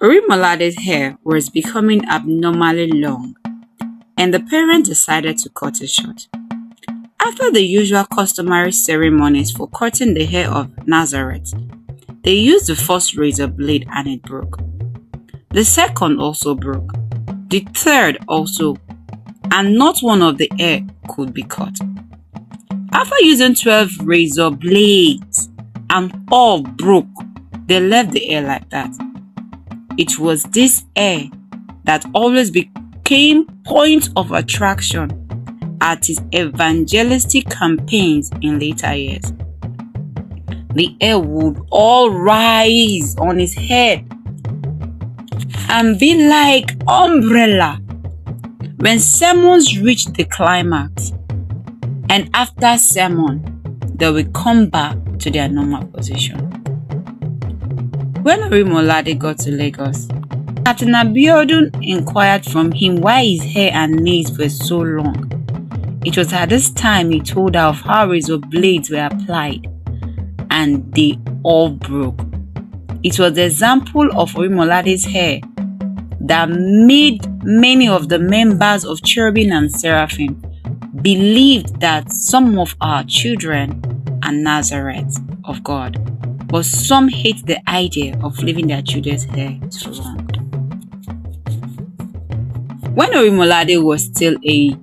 Orimolade's hair was becoming abnormally long, and the parents decided to cut it short. After the usual customary ceremonies for cutting the hair of Nazareth, they used the first razor blade and it broke. The second also broke. The third also, and not one of the hair could be cut. After using 12 razor blades and all broke, they left the hair like that. It was this hair that always became point of attraction at his evangelistic campaigns in later years. The hair would all rise on his head and be like umbrella when sermons reached the climax, and after sermon they will come back to their normal position. When Orimolade got to Lagos, Captain Abiodun inquired from him why his hair and nails were so long. It was at this time he told her of how razor blades were applied and they all broke. It was the example of Orimolade's hair that made many of the members of Cherubim and Seraphim believe that some of our children are Nazareth of God, but some hate the idea of leaving their children's hair too long. When Orimolade was still a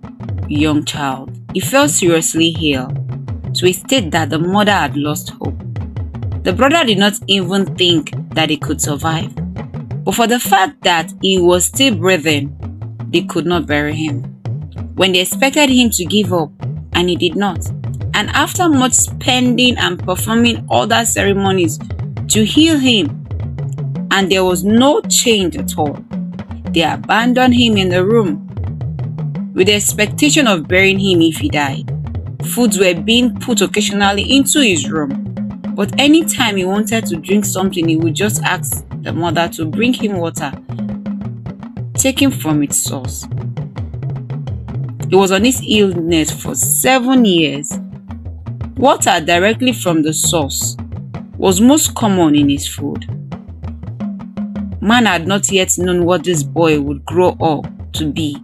young child, he fell seriously ill to a state that the mother had lost hope. The brother did not even think that he could survive, but for the fact that he was still breathing, they could not bury him. When they expected him to give up, and he did not, and after much spending and performing other ceremonies to heal him, and there was no change at all, they abandoned him in the room with the expectation of burying him if he died. Foods were being put occasionally into his room, but anytime he wanted to drink something, he would just ask the mother to bring him water, taken from its source. He was on his illness for 7 years. Water directly from the source was most common in his food. Man had not yet known what this boy would grow up to be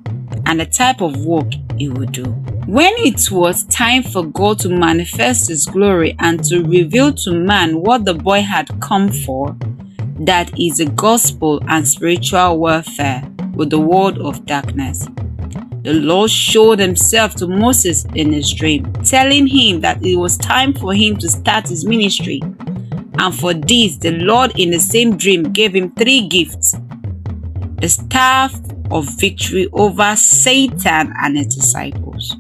and the type of work he would do. When it was time for God to manifest his glory and to reveal to man what the boy had come for, that is the gospel and spiritual warfare with the world of darkness, the Lord showed himself to Moses in his dream, telling him that it was time for him to start his ministry. And for this, the Lord in the same dream gave him 3 gifts: the staff of victory over Satan and his disciples,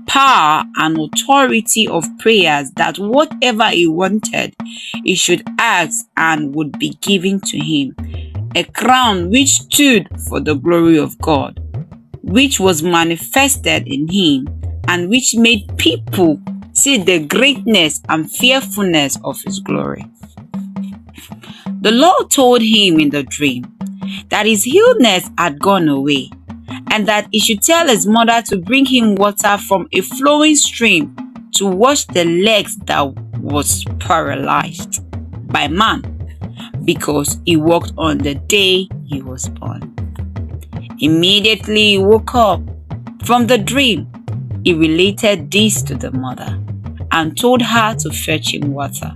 power and authority of prayers, that whatever he wanted, he should ask and would be given to him, a crown which stood for the glory of God, which was manifested in him, and which made people see the greatness and fearfulness of his glory. The Lord told him in the dream that his illness had gone away, and that he should tell his mother to bring him water from a flowing stream to wash the legs that was paralyzed by man, because he walked on the day he was born. Immediately he woke up from the dream. He related this to the mother and told her to fetch him water,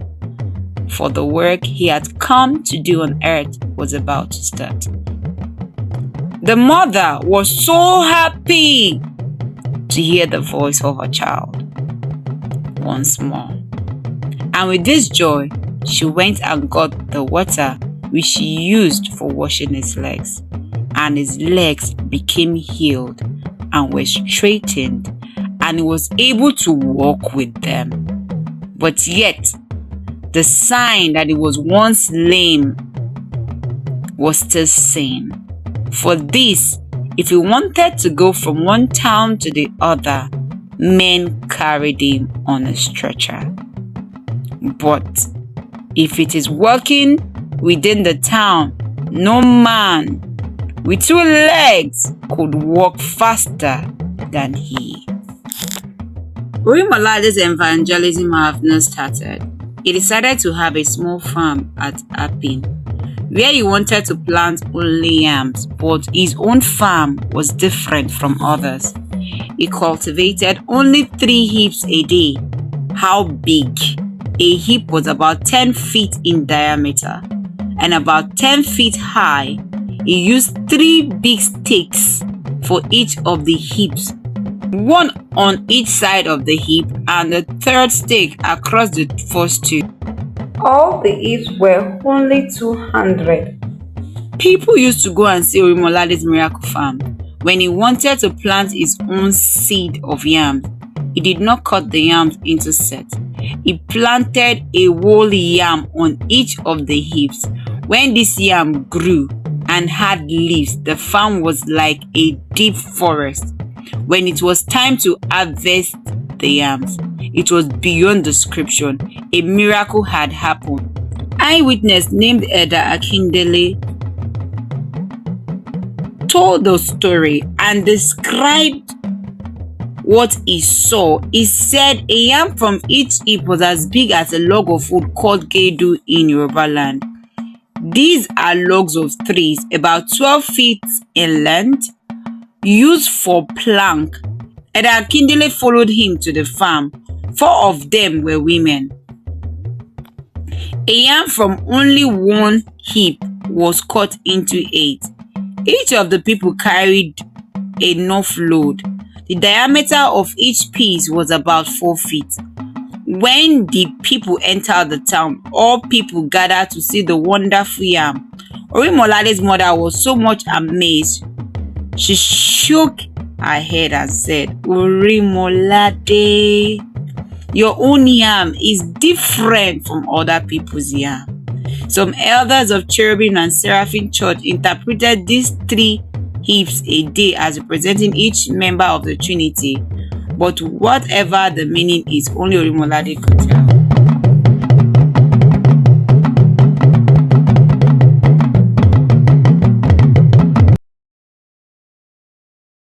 for the work he had come to do on earth was about to start. The mother was so happy to hear the voice of her child once more. And with this joy, she went and got the water which she used for washing his legs. And his legs became healed and were straightened, and he was able to walk with them. But yet, the sign that he was once lame was still seen. For this, if he wanted to go from one town to the other, men carried him on a stretcher. But if it is working within the town, no man with 2 legs could walk faster than he. Orimolade's evangelism have not started. He decided to have a small farm at Apin, where he wanted to plant only yams, but his own farm was different from others. He cultivated only 3 heaps a day. How big? A heap was about 10 feet in diameter and about 10 feet high. He used 3 big sticks for each of the heaps, one on each side of the heap and the third stick across the first 2. All the heaps were only 200. People used to go and see Orimolade's miracle farm. When he wanted to plant his own seed of yams, he did not cut the yams into sets. He planted a whole yam on each of the heaps. When this yam grew and had leaves, the farm was like a deep forest. When it was time to harvest the yams, it was beyond description. A miracle had happened. Eyewitness named Elder Akindele told the story and described what he saw. He said a yam from each heap was as big as a log of wood called gedu in Yoruba land. These are logs of trees about 12 feet in length, used for plank. Elder Akindele followed him to the farm. 4 of them were women. A yam from only 1 heap was cut into 8. Each of the people carried enough load. The diameter of each piece was about 4 feet. When the people entered the town, all people gathered to see the wonderful yam. Orimolade's mother was so much amazed. She shook her head and said, "Orimolade, your own yam is different from other people's yam." Some elders of Cherubim and Seraphim Church interpreted these 3 heaps a day as representing each member of the Trinity. But whatever the meaning is, only Orimolade could tell.